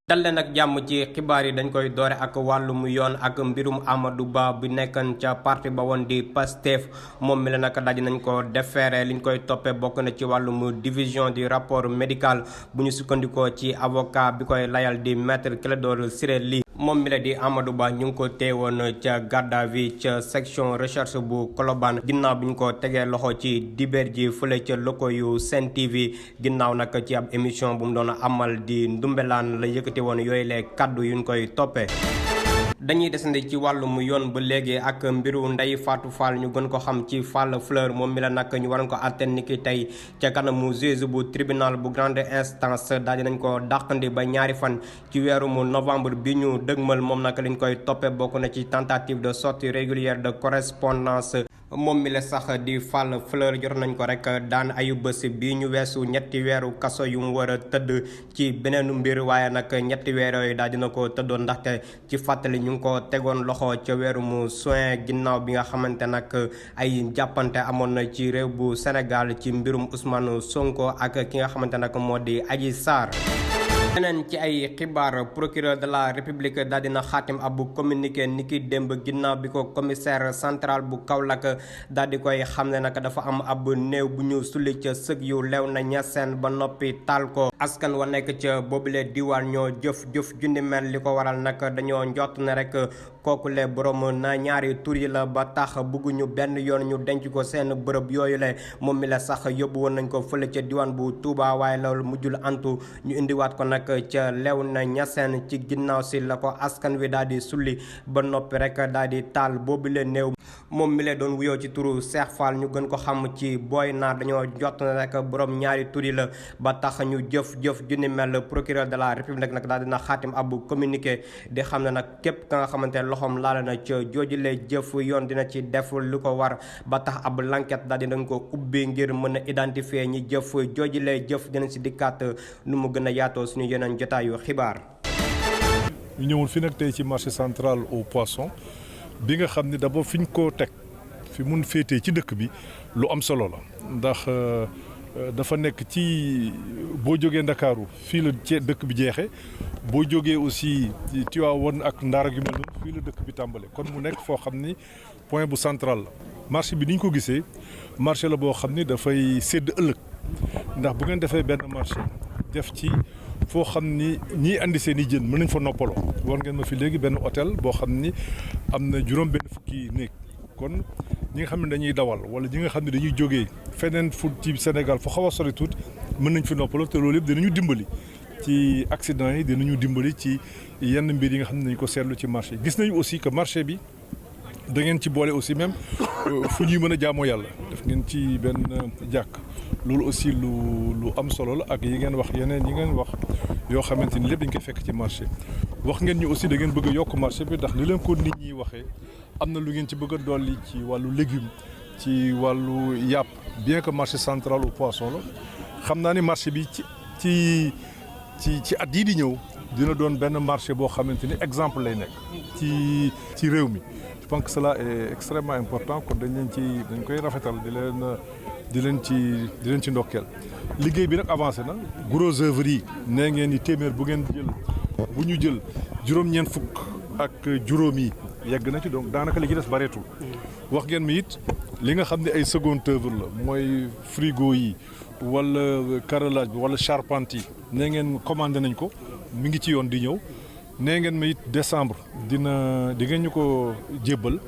dal leen ak jàmm ci xibaar yi dañ koy doore ak wàllum yoon ak mbirum Amadou Ba bi nekkan ca parti ba woon di Pastef moom mi la nag daj nañ ko defeere liñ koy toppee bokk na ci wàllum division du rapport médical bu ñu sukkandikoo ci avocat bi koy layal di maître Clédor Ciré Ly moom mi la di Amadou Ba ñu ngi ko teewoon ca garde à vue ca section recherche bu Colobane ginnaaw bi ñu ko tegee loxo ci dibeer ji fële ca loko yu Sen TV ginnaaw nag ci ab émission bu mu doon amal di Ndumbelaan la yëkkati woon yooyu lee kaddu yuñ koy toppee. dañuy desandi ci wàllum yoon ba léegi ak mbiru Ndeye Fatou Fall ñu gën ko xam ci Fall Fleur moom mi la nag ñu waroon ko àtte ni ki tey ca kanamu juge bu tribunal bu grande instance daal di nañ ko dàqandi ba ñaari fan ci weeru novembre bi ñu dëgmal moom nag liñ koy toppee bokk na ci tentative de sortie régulière de correspondance. moom mi la sax di Fall Fleur jot nañ ko rek daan ayu bés bi ñu weesu ñetti weeru kaso yu mu war a tëdd ci beneenu mbir waaye nag ñetti weer yooyu daal dina ko tëddoon ndaxte ci fàttali ñu ngi ko tegoon loxo ca weeru mu juin ginnaaw bi nga xamante nag ay jàppante amoon na ci réew bu Sénégal ci mbirum Ousmane Sonko ak ki nga xamante nag moo di Adji Sarr. leneen ci ay xibaar procureur de la république daal dina xaatim ab communiqué niki démb ginnaaw bi ko commissaire central bu Kaolack daal di koy xam ne nag dafa am ab néew bu ñu sulli ca sëg yu lew na ñaseen ba noppi taal ko askan wa nekk ca boobule diwaan ñoo jëf jundi mel li ko waral nag dañoo njott ne rek kookule borom na ñaari tur yi la ba tax bëgguñu benn yoon ñu denc ko seen bërëb yooyu le moom mi la sax yóbbu woon nañ ko fële ca diwaan bu Touba waaye loolu mujjul antu ñu indiwaat ko nag ca lew na ñaseen ci ginnaaw si la ko askan wi daal di sulli ba noppi rek daal di taal boobu leen néew moom mi leen doon wuyoo ci turu Cheikh Fall ñu gën ko xam ci Boy Naar dañoo jot na rek borom ñaari turi la ba tax ñu jëf ju ni mel procureur de la république nag daal dina xaatim ab communiqué di xam ne nag képp ka nga xamante ne loxoom laala na ca joojule jëf yoon dina ci def lu ko war ba tax ab l'enquête daal dinañ ko ubbi ngir mën a identifier ñi jëf joojule jëf dinañ si dikkaat nu mu gën a yaatoo suñu yeneen jotaayu xibaar. ñu ñëwoon fi nag tey ci marché central au poisson bi nga xam ne d'abord fi ñu ko teg fi mun féetee ci dëkk bi lu am solo la ndax dafa nekk ci boo jógee Ndakaaru fii la dëkk bi jeexee boo jógee aussi Tivaouane ak Ndar yu mel noonu fii la dëkk bi tàmbale kon mu nekk foo xam ni point bu central la marché bi ni ñu ko gisee marché la boo xam ni dafay sédd ëllëg ndax bu ngeen defee benn marché def ci foo xam ni ñii andi seen i jën mën nañ fa noppaloo war ngeen ma fi léegi benn hôtel boo xam ni am na juróom benn fukki néeg kon ñi nga xam ne dañuy dawal wala ñi nga xam ne dañuy jógee feneen fu ci Sénégal fu xaw a sori tuuti mën nañ fi noppaloo te loolu yëpp dinañu dimbali ci accident yi dinañu dimbali ci yenn mbir yi nga xam ne dañu ko seetlu ci marché gis nañu aussi que marché bi da ngeen ci boole aussi même fu ñuy mën a jaamoo yàlla def ngeen ci benn jàkk loolu aussi lu am solo la ak yi ngeen wax yeneen yi ngeen wax yoo xamante ni lépp dañ koy fekk ci marché wax ngeen ñu aussi da ngeen bëgg a yokk marché bi ndax li leen ko nit ñi waxee am na lu ngeen ci bëgg a dolli ci wàllu légume ci wàllu yàpp bien que marché central au poisson la xam naa ni marché bi ci at yii di ñëw dina doon benn marché boo xamante ni exemple lay nekk ci réew mi je pense que cela est extrêmement important kon dañ koy rafetal di leen ci ndokkeel liggéey bi nag avancé na gros œuvre yi nee ngeen ni téeméer bu ñu jël juróom-ñeent fukk ak juróom yi yegg na ci donc daanaka li ci des bareetul wax ngeen mi it li nga xam ne ay second œuvre la mooy frigo yi wala carrelage bi wala charpente yi nee ngeen commandé nañ ko mi ngi ci yoon di ñëw nee ngeen ma it décembre di ngeen ñu ko jébbal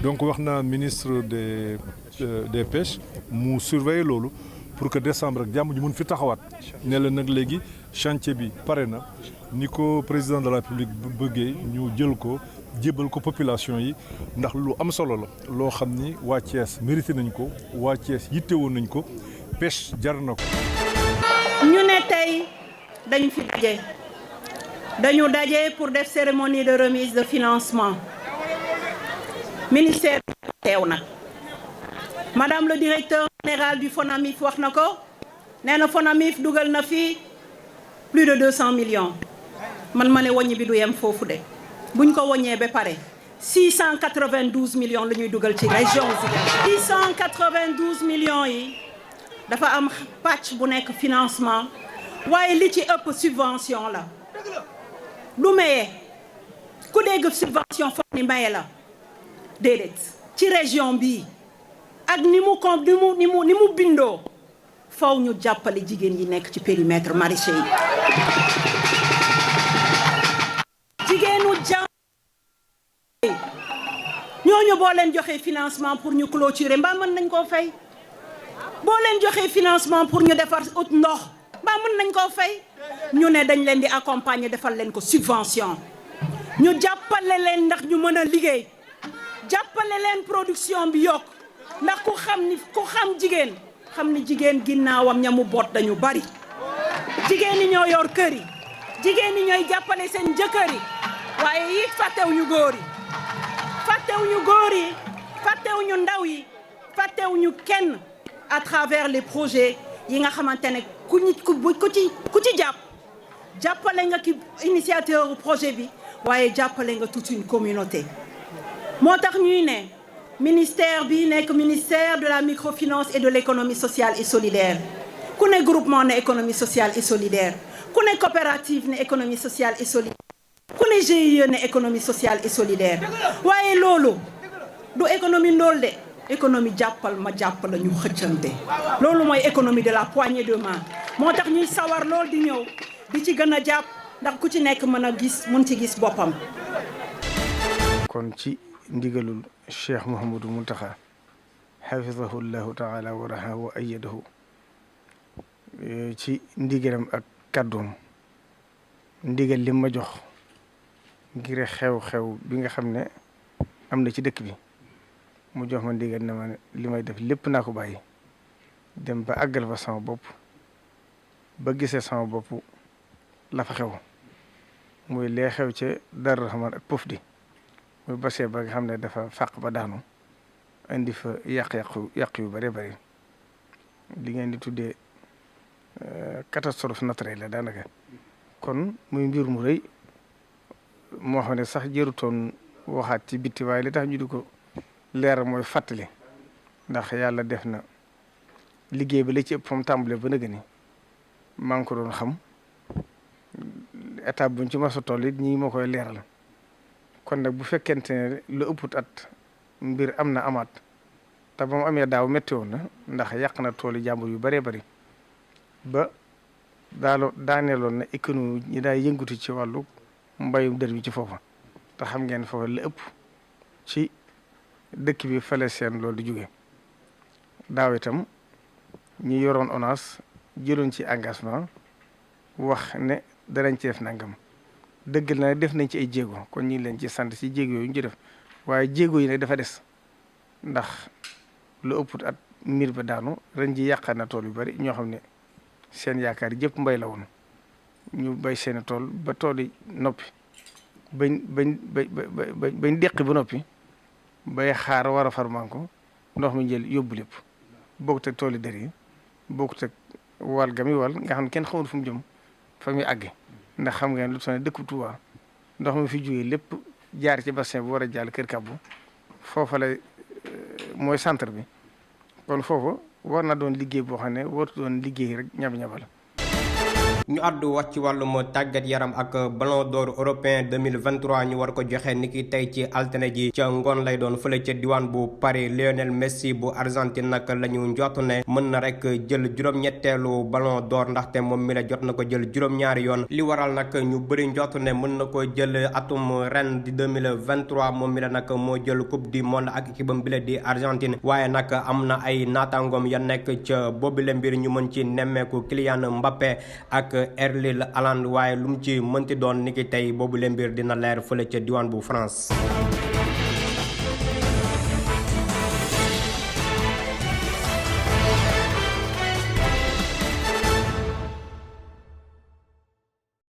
donc wax naa ministre des pêches mu surveiller loolu pour que décembre ak jàmm ñu mun fi taxawaat ne la nag léegi chantier bi pare na ni ko président de la République bëggee ñu jël ko jébbal ko population yi ndax lu am solo la loo xam ni waa Thiès mérité nañ ko waa Thiès yittewoon nañ ko pêche jar na ko. ñu ne tey dañu fi daje pour def cérémonie de remise de financement ministère teew na madame le directeur général du FONAMIF wax na ko nee na FONAMIF dugal na fi plus de 200 millions man ma ne wàññi bi du yem foofu de buñ ko wàññee ba pare 692 millions la ñuy dugal ci région Ziguinchor 692 millions yi dafa am pàcc bu nekk financement waaye li ci ëpp subvention la du maye ku dégg subvention foog ni maye la déedéet ci région bi ak ni mu bindoo faw ñu jàppale jigéen yi nekk ci périmètre maraîcher yi jigéenu jàng ñooñu boo leen joxee financement pour ñu clôturer mbaa mën nañ koo fay boo leen joxee financement pour ñu defar ut ndox mbaa mën nañ koo fay ñu ne dañ leen di accompagner defal leen ko subvention ñu jàppale leen ndax ñu mën a liggéey jàppale leen production bi yokk ndax ku xam jigéen xam ni jigéen ginnaawam ñamu boot dañu bari jigéen ñi ñoo yor kër yi jigéen ñi ñooy jàppale seen jëkkër yi waaye it fàttewuñu góor yi fàttewuñu ndaw yi fàttewuñu kenn à travers les projets yi nga xamante ne ku ci jàppale nga ki initiateur projet bi waaye jàppale nga toute une communauté moo tax ñuy ne ministère bi nekk ministère de la microfinance et de l'économie sociale et solidaire ku ne groupement ne économie sociale et solidaire ku ne coopérative ne économie sociale et solidaire ku ne GIE ne économie sociale et solidaire waaye loolu du économie ndóol de économie jàppal ma jàppal ñu xëccante loolu mooy économie de la poignée de main moo tax ñuy sawar lool di ñëw di ci gën a jàpp ndax ku ci nekk mun ci gis boppam. kon ci ndigalul Cheikh Mouhamadou Mountakha xafidahu llahu taala wa rahahu wa ayyadahu ci ndigalam ak kàddoom ndigal li ma jox ngir xew-xew bi nga xam ne am na ci dëkk bi mu jox ma ndigal ne ma li may def lépp naa ko bàyyi dem ba àggal fa sama bopp ba gisee sama bopp la fa xew muy lee xew ca Darou Rahman ak Pof di muy basee ba nga xam ne dafa fàq ba daanu indi fa yàq yu bare bare li ngeen di tuddee catastrophe naturelle la daanaka kon muy mbir mu rëy moo xam ne sax jërutoon waxaat ci bitti waaye li tax ñu di ko leer mooy fàttali ndax yàlla def na liggéey bi la ci ëpp fa mu tàmbalee ba nëgë ni maa ngi ko doon xam étape buñ ci mos a toll it ñii moo koy leeral kon nag bu fekkente ne lu ëpput at mbir am na amaat te ba mu amee daaw métti woon na ndax yàq na toolu jàmbur yu bëree bëri ba daaneeloon na économie ñi daay yëngatu ci wàllu mbayum dër bi ci foofa te xam ngeen foofa la ëpp ci dëkk bi fale seen loolu di jóge daaw itam ñi yoroon ONAS jëloon ci engagement wax ne danañ ci def nangam dëggal na def nañ ci ay jéego kon ñu ngi leen ci sant ci jéego yooyu ñu ci def waaye jéego yi nag dafa des ndax lu ëpput at miir ba daanu ren ji yàqaar na tool yu bari ñoo xam ne seen yaakaar yëpp mbay la woon ñu bay seeni tool ba tool yi noppi bañ deqi ba noppi bay xaar war a farmanko ndox mi jël yóbbu lépp bokkut ak tool yi dër yi bokkut ak wal ga mi wal nga xam ne kenn xamul fu mu jëm fa muy àgge ndax xam ngeen lu sonné dëkk Touba ndox mi fi jógee lépp jaar ci bassin bu war a jàll Kër Kabbu foofa la mooy centre bi kon foofu war na doon liggéey boo xam ne wartu doon liggéey rek ñab-ñabal ñu àddu wax ci wàllum tàggat yaram ak ballon d'or européen 2023 ñu war ko joxe niki tey ci altine ji ca ngoon lay doon fële ca diwaan bu Paris. Lionel Messi bu Argentine nag la ñu njort ne mën na rek jël juróom-ñetteelu ballon d'or ndaxte moom mi la jot na ko jël juróom-ñaari yoon li waral nag ñu bëri njort ne mën na ko jël atum ren di 2023 moom mi la nag moo jël coupe du monde ak équipe am bi la di Argentine waaye nag am na ay naataangoom ya nekk ca boobile mbir ñu mën ci nemmeeku Kylian Mbappé ak Erling Haaland waaye lu mu ci mënti doon niki tey boobu le mbir dina leer fële ca diwaan bu France.